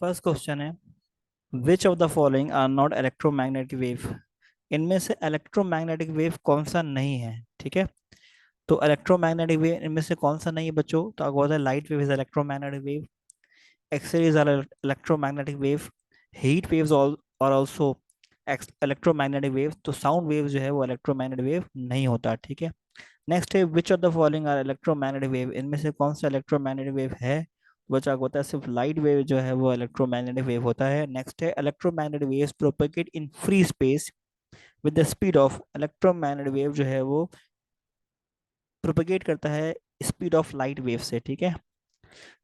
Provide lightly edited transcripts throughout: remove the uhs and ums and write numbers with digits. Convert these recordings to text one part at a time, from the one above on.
First question है, which of the following are not electromagnetic wave. इनमें से electromagnetic wave कौन सा नहीं है। ठीक है, तो इलेक्ट्रोमैग्नेटिक वेव इनमें से कौन सा नहीं है बच्चों। तो आपको पता है light wave is electromagnetic wave, X-rays are electromagnetic wave, heat waves और ऑल्सो इलेक्ट्रोमैग्नेटिक वेव। तो साउंड वेव जो है वो इलेक्ट्रोमैग्नेटिक वेव नहीं होता। ठीक है, नेक्स्ट है, which of the following are electromagnetic wave. इनमें से कौन सा इलेक्ट्रोमैग्नेटिक वेव है। बच्चा को होता है सिर्फ लाइट वेव जो है वो इलेक्ट्रोमैग्नेटिक वेव होता है। नेक्स्ट है, electromagnetic waves propagate in free space with the speed of. Electromagnetic wave जो है वो प्रोपेगेट करता है स्पीड ऑफ लाइट वेव से। ठीक है,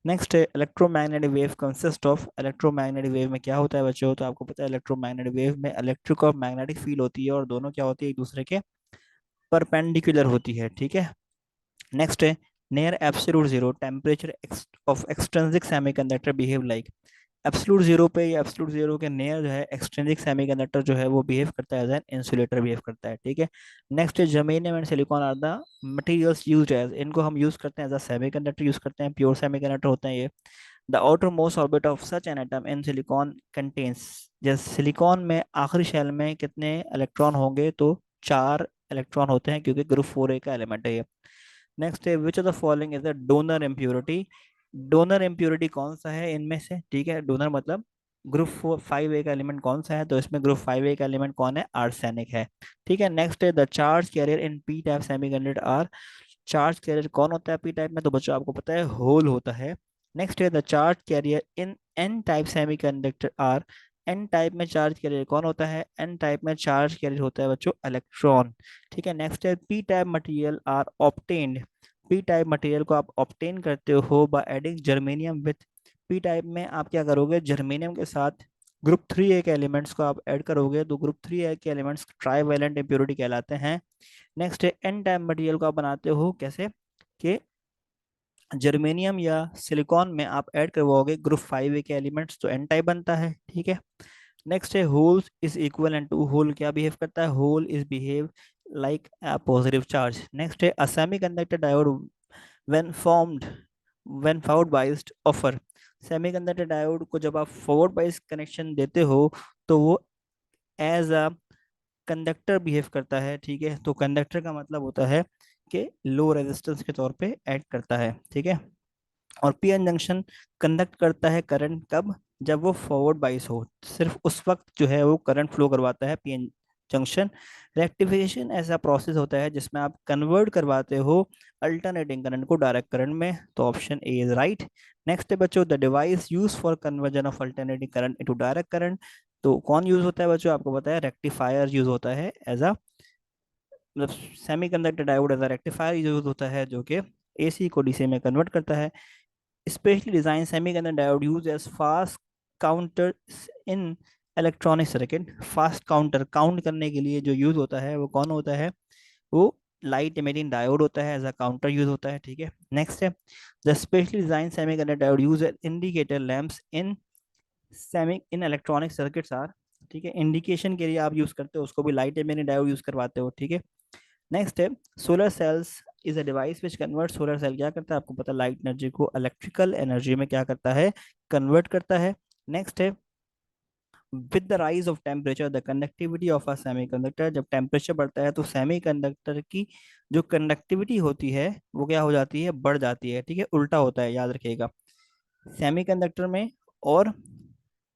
नेक्स्ट है, electromagnetic wave consist of. Electromagnetic wave में क्या होता है बच्चों। तो आपको पता है इलेक्ट्रोमैग्नेटिक वेव में इलेक्ट्रिक और मैग्नेटिक फील्ड होती है और दोनों क्या होती है, एक दूसरे के परपेंडिकुलर होती है। ठीक है, नेक्स्ट है, near absolute zero temperature of extrinsic semiconductor behave like. Absolute zero पे या एब्सोल्यूट जीरो के नियर जो है एक्सट्रिंसिक सेमीकंडक्टर जो है वो बिहेव करता है एज एन इंसुलेटर बिहेव करता है। ठीक है, नेक्स्ट है, germanium and silicon are the materials used as. इनको हम यूज करते हैं एज अ सेमीकंडक्टर यूज करते हैं, प्योर सेमीकंडक्टर होते हैं ये। The outer most orbit of such an atom in silicon contains. जैसे सिलिकॉन में आखिरी शेल में कितने इलेक्ट्रॉन होंगे, तो 4 इलेक्ट्रॉन होते हैं क्योंकि ग्रुप 4A का एलिमेंट है ये। नेक्स्ट है, which of the following is the donor impurity. Donor impurity कौन सा है इनमें से। ठीक है, डोनर मतलब ग्रुप 5A का एलिमेंट कौन सा है, तो इसमें ग्रुप 5A का एलिमेंट कौन है, आर्सेनिक है। ठीक है, नेक्स्ट है, the charge carrier in P type semiconductor are. Charge carrier कौन होता है पी टाइप में, तो बच्चों आपको पता है होल होता है। नेक्स्ट है, the charge carrier in N type semiconductor are. N type में चार्ज कैरियर कौन होता है, एन टाइप में चार्ज कैरियर होता है बच्चों इलेक्ट्रॉन। ठीक है, नेक्स्ट है, P type material are obtained. P type material को आप ऑब्टेन करते हो by adding germanium with. P type में आप क्या करोगे, जर्मेनियम के साथ ग्रुप 3A के एलिमेंट्स को आप ऐड करोगे, तो ग्रुप 3A के एलिमेंट्स ट्राईवैलेंट इम्प्योरिटी कहलाते हैं। नेक्स्ट है, एन टाइप मटेरियल को आप बनाते हो कैसे, कि जर्मेनियम या सिलिकॉन में आप ऐड करवाओगे ग्रुप 5A के एलिमेंट्स, तो एन टाइप बनता है। ठीक है, नेक्स्ट है, hole is equal to. Hole क्या बिहेव करता है, hole is behave like a positive charge. Next है, a semiconductor diode when formed when forward biased offer. Semiconductor diode को जब आप फॉरवर्ड बाइस कनेक्शन देते हो तो वो एज अ कंडक्टर बिहेव करता है। ठीक है, तो कंडक्टर का मतलब होता है कि लो रेजिस्टेंस के तौर पे ऐड करता है। ठीक है, और पीएन जंक्शन कंडक्ट करता है करंट कब, जब वो फॉरवर्ड बाइस हो, सिर्फ उस वक्त जो है वो करंट फ्लो करवाता है पीएन जंक्शन। रेक्टिफिकेशन ऐसा प्रोसेस होता है जिसमें आप कन्वर्ट करवाते हो अल्टरनेटिंग करंट को डायरेक्ट करंट में, तो option A is right. Next है बच्चों, the device use for conversion of alternating current into direct current. तो कौन यूज होता है बच्चों, आपको पता है रेक्टिफायर यूज होता है एज अ, मतलब semiconductor diode as a rectifier use होता है जो कि एसी को डीसी में कन्वर्ट करता है। Specially designed semiconductor diode used as fast counters in electronic circuit। Fast counter count करने के लिए जो यूज होता है वो कौन होता है, वो लाइट इमिटिंग डायोड होता है, एज अ काउंटर यूज होता है। ठीक है, नेक्स्ट है, the specially design semiconductor diode use indicator lamps in semi in electronic circuits are. ठीक है, इंडिकेशन के लिए आप यूज करते हो उसको भी लाइट इमिटिंग डायोड यूज करवाते हो। ठीक है, नेक्स्ट है, solar cells is a device which convert. Solar cell क्या करता है, आपको पता है लाइट एनर्जी को इलेक्ट्रिकल एनर्जी में क्या करता है, कन्वर्ट करता है। नेक्स्ट है, with the rise of temperature the conductivity of a semiconductor. जब टेम्परेचर बढ़ता है तो सेमीकंडक्टर की जो कंडक्टिविटी होती है वो क्या हो जाती है, बढ़ जाती है। ठीक है, उल्टा होता है, याद रखिएगा। सेमीकंडक्टर में और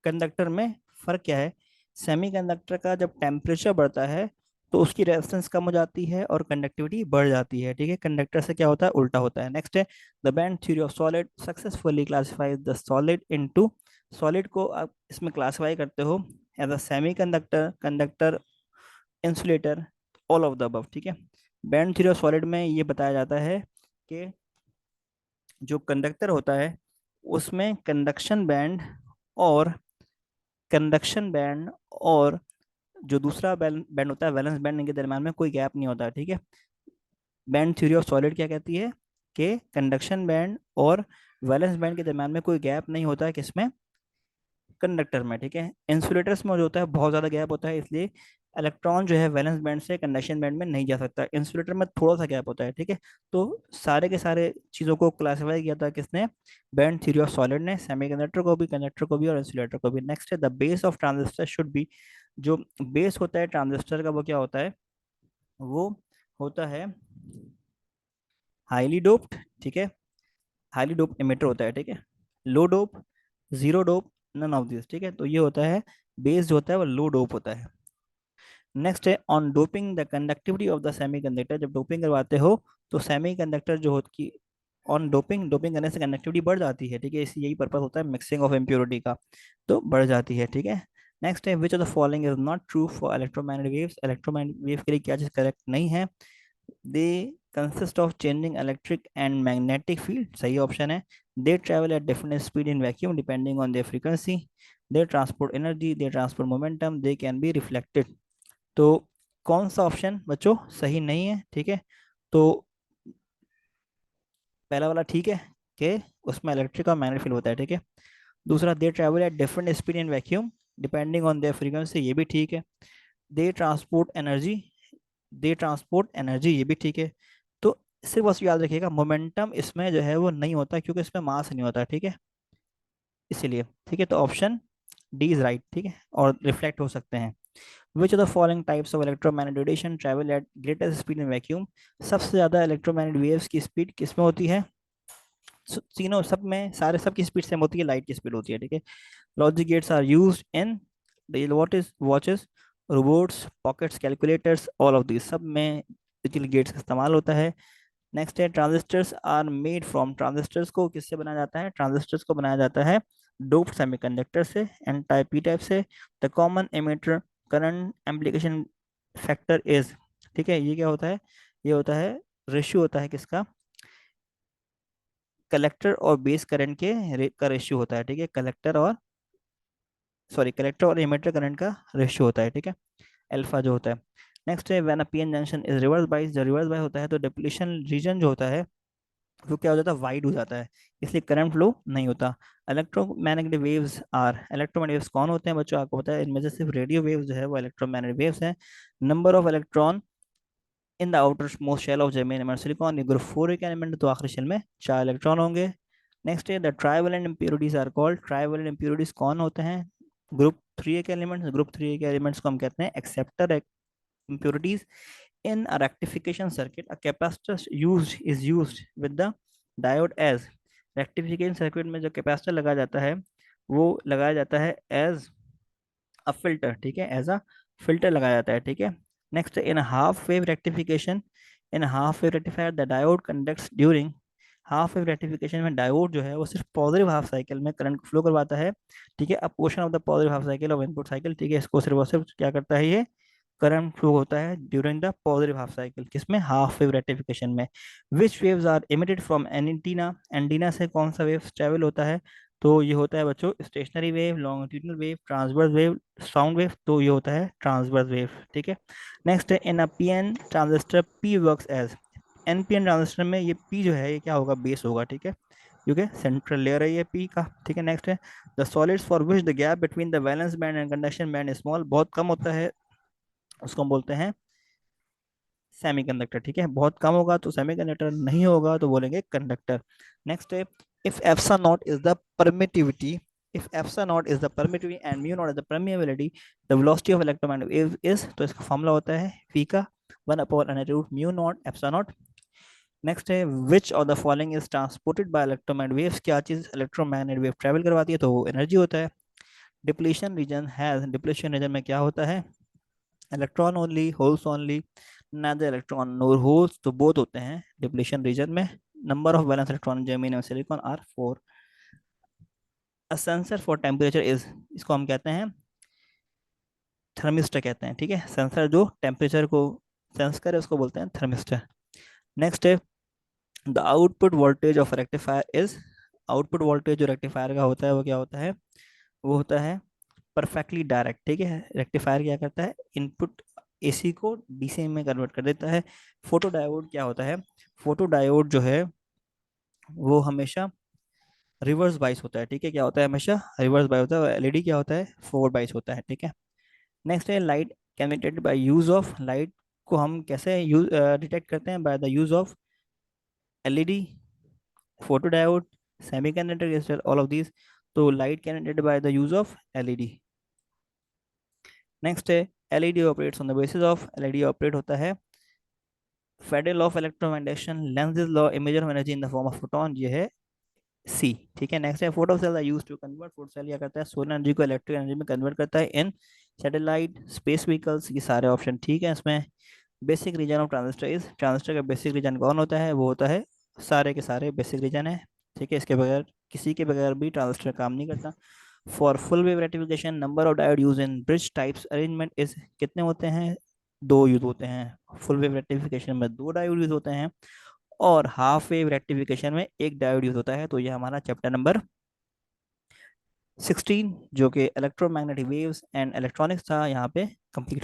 कंडक्टर में फर्क क्या है, सेमीकंडक्टर का जब टेम्परेचर बढ़ता है तो उसकी रेजिस्टेंस कम हो जाती है और कंडक्टिविटी बढ़ जाती है। ठीक है, कंडक्टर से क्या होता है, उल्टा होता है। नेक्स्ट है, the band theory of solid successfully classifies the solid into. Solid को आप इसमें क्लासिफाई करते हो as a semiconductor, conductor, insulator, all of the above. ठीक है, बैंड थ्योरी ऑफ सॉलिड में ये बताया जाता है कि जो कंडक्टर होता है उसमें और कंडक्शन बैंड और जो दूसरा बैंड होता है वैलेंस बैंड, इनके दरम्यान में कोई गैप नहीं होता। ठीक है, बैंड थ्योरी ऑफ सॉलिड क्या कहती है कि कंडक्शन बैंड और वैलेंस बैंड के दरम्यान में कोई गैप नहीं होता है, किसमें, कंडक्टर में। ठीक है, इंसुलेटर्स में जो होता है बहुत ज़्यादा गैप होता है, इसलिए इलेक्ट्रॉन जो है वैलेंस बैंड से कंडक्शन बैंड में नहीं जा सकता, इंसुलेटर में थोड़ा सा गैप होता है, ठीक है। तो सारे के सारे चीज़ों को क्लासिफाई किया था किसने, बैंड थ्योरी ऑफ सॉलिड ने, सेमीकंडक्टर को भी, कंडक्टर को भी और इंसुलेटर को भी। नेक्स्ट है the base of transistor should be, जो बेस होता है ट्रांजिस्टर का वो क्या होता है, वो होता है हाईली डोप्ड, ठीक है, हाईली डोप एमिटर होता है, ठीक है। Low dope, zero dope, none of this, ठीक है। तो ये होता है बेस जो होता है वो लो डोप होता है। नेक्स्ट है on doping the conductivity of the semiconductor, जब डोपिंग करवाते हो तो सेमीकंडक्टर जो होती की ऑन डोपिंग, डोपिंग करने से कंडक्टिविटी बढ़ जाती है, ठीक है। इसी यही पर्पस होता है मिक्सिंग ऑफ इम्प्योरिटी का, तो बढ़ जाती है, ठीक है। नेक्स्ट है which of the following is not true for electromagnetic waves, electromagnetic wave के लिए क्या चीज करेक्ट नहीं है। They consist of changing electric and magnetic field, सही ऑप्शन है। They travel at different speed in vacuum depending on their frequency, they transport energy, they transport momentum, they can be reflected. तो कौन सा option बच्चों सही नहीं है, ठीक है। तो पहला वाला ठीक है कि उसमें इलेक्ट्रिक और मैग्नेटिक फील्ड होता है, ठीक है। दूसरा दे travel at different speed in vacuum depending on their frequency, ये भी ठीक है। दे ट्रांसपोर्ट एनर्जी, दे ट्रांसपोर्ट एनर्जी, ये भी ठीक है। तो सिर्फ बस याद रखिएगा मोमेंटम इसमें जो है वो नहीं होता क्योंकि इसमें मास नहीं होता, ठीक है, इसीलिए, ठीक है। तो ऑप्शन डी इज राइट, ठीक है, और रिफ्लेक्ट हो सकते हैं। विच of the following types of electromagnetic radiation travel at greatest speed in vacuum, सबसे ज्यादा इलेक्ट्रोमैग्नेटिक वेव्स की स्पीड किसमें होती है, तीनों सब में, सारे सब की स्पीड सेम होती है, लाइट की स्पीड होती है, ठीक है। Logic gates are used in digital watches, robots, pockets, calculators, all of this, सब में डिजिटल गेट्स का इस्तेमाल होता है। नेक्स्ट है transistors are made from, transistors को किससे बनाया जाता है, ट्रांजिस्टर्स को बनाया जाता है डोप्ड सेमीकंडक्टर से, एन टाइप पी टाइप से। The common emitter current एम्प्लीकेशन factor is, ठीक है, ये क्या होता है, ये होता है रेशियो होता है किसका, कलेक्टर और बेस करंट के का रेशियो होता है, ठीक है। कलेक्टर और सॉरी कलेक्टर और एमिटर करंट का रेशियो होता है, ठीक है, अल्फा जो होता है। नेक्स्ट है when a PN junction is reverse bias, जब रिवर्स बाइस होता है तो डिप्लीशन रीजन जो होता है वो क्या हो जाता है, वाइड हो जाता है, इसलिए करंट फ्लो नहीं होता। Electromagnetic waves are, electromagnetic waves कौन होते हैं बच्चों, आपको पता है, इनमें से सिर्फ रेडियो वेव्स जो है वो इलेक्ट्रोमैग्नेटिक वेव्स हैं। Number of electron in the outer most shell of germanium and silicon, ये ग्रुप 4 के एलिमेंट, तो आखिरी शेल में 4 इलेक्ट्रॉन होंगे। नेक्स्ट है the trivalent impurities are called, trivalent impurities कौन होते हैं, ग्रुप 3 के एलिमेंट्स, ग्रुप 3 के एलिमेंट्स को हम कहते हैं acceptor impurities in a rectification circuit, a capacitor used with the diode as, rectification circuit में जो कैपेसिटर लगाया जाता है वो लगाया जाता है एज अ फिल्टर, ठीक है, एज अ फिल्टर लगाया जाता है, ठीक है। Next in half wave rectification, in half wave rectifier the diode conducts during, half wave rectification में डायोड जो है वो सिर्फ पॉजिटिव हाफ साइकिल में करंट फ्लो करवाता है, ठीक है, अ portion of the positive half cycle of input cycle, ठीक है, इसको सिर्फ और सिर्फ क्या करता है, ये करंट फ्लो होता है during the positive half cycle, किसमें, हाफ वेव रेक्टिफिकेशन में। Which waves are emitted from antenna, antenna से कौन सा वेव ट्रेवल होता है, तो ये होता है बच्चों stationary wave, longitudinal wave, transverse wave, sound wave, तो ये होता है ट्रांसवर्स वेव, ठीक है। नेक्स्ट है in a PN transistor P works as, NPN transistor में ये पी जो है ये क्या होगा, बेस होगा, ठीक है, क्योंकि सेंट्रल लेयर है ये पी का, ठीक है। नेक्स्ट है the solids for which the gap between the valence band and conduction band small, बहुत कम होता है, उसको हम बोलते हैं सेमीकंडक्टर, ठीक है, बहुत कम होगा तो सेमीकंडक्टर, नहीं होगा तो बोलेंगे कंडक्टर। नेक्स्ट है if epsilon not is the permittivity, if epsilon not is the permittivity and mu naught is the permeability, the velocity of electromagnetic wave is, तो इसका फॉर्मूला होता है v का 1/√μ नॉट एप्सिलॉन नॉट। नेक्स्ट है which of the following is transported by electromagnetic waves, क्या चीज electromagnetic wave travel करवाती है, तो वो एनर्जी होता है। Depletion region has, depletion region में क्या होता है, electron only, holes only, neither electron nor holes, तो बोथ होते हैं डिप्लीशन रीजन में। Number of valence electron germanium silicon are 4। A sensor for temperature is, इसको हम कहते हैं थर्मिस्टर कहते हैं, ठीक है, सेंसर जो टेम्परेचर को सेंस करे उसको बोलते हैं थर्मिस्टर। नेक्स्ट है the output voltage of rectifier is, output voltage जो रेक्टिफायर का होता है वो क्या होता है, वो होता है परफेक्टली डायरेक्ट, ठीक है। रेक्टिफायर क्या करता है, इनपुट एसी को डीसी में कन्वर्ट कर देता है। फोटो डायोड क्या होता है, फोटो डायोड जो है वो हमेशा रिवर्स बाइस होता है, ठीक है, क्या होता है, हमेशा रिवर्स बाइस होता है। एलईडी क्या होता है, फॉरवर्ड बाइस होता है, ठीक है। नेक्स्ट है light can be detected by use of light को हम कैसे यूज डिटेक्ट करते हैं? By the use of LED, photo diode, semiconductor crystal, all of these. तो light can detected by the use of LED. Next है LED operates on the basis of, LED operate होता है Faraday law of electromagnetisation, Lenz law, imager of energy in the form of photon, ये है C. ठीक है। Next है photo cell use to convert, photo cell क्या करता है? सोलर एनर्जी को इलेक्ट्रिक एनर्जी में कन्वर्ट करता है इन सैटेलाइट, स्पेस व्हीकल्स। ये सारे ऑप्शन ठीक है इसमें। Basic region of transistor is, transistor का बेसिक रीजन कौन होता है? वो होता है, सारे के सारे बेसिक रीजन है। ठीक है, इसके बगैर, किसी के बगैर भी ट्रांजिस्टर काम नहीं करता। For full wave rectification number of diode use in bridge types arrangement is, कितने होते हैं? दो यूज होते हैं। फुल वेव रेक्टिफिकेशन में दो डायोड यूज होते हैं, और हाफ वेव रेक्टिफिकेशन में एक डायोड यूज होता है। तो ये हमारा चैप्टर नंबर 16 जो कि इलेक्ट्रोमैग्नेटिक वेव्स एंड इलेक्ट्रॉनिक्स था, यहाँ पे कंप्लीट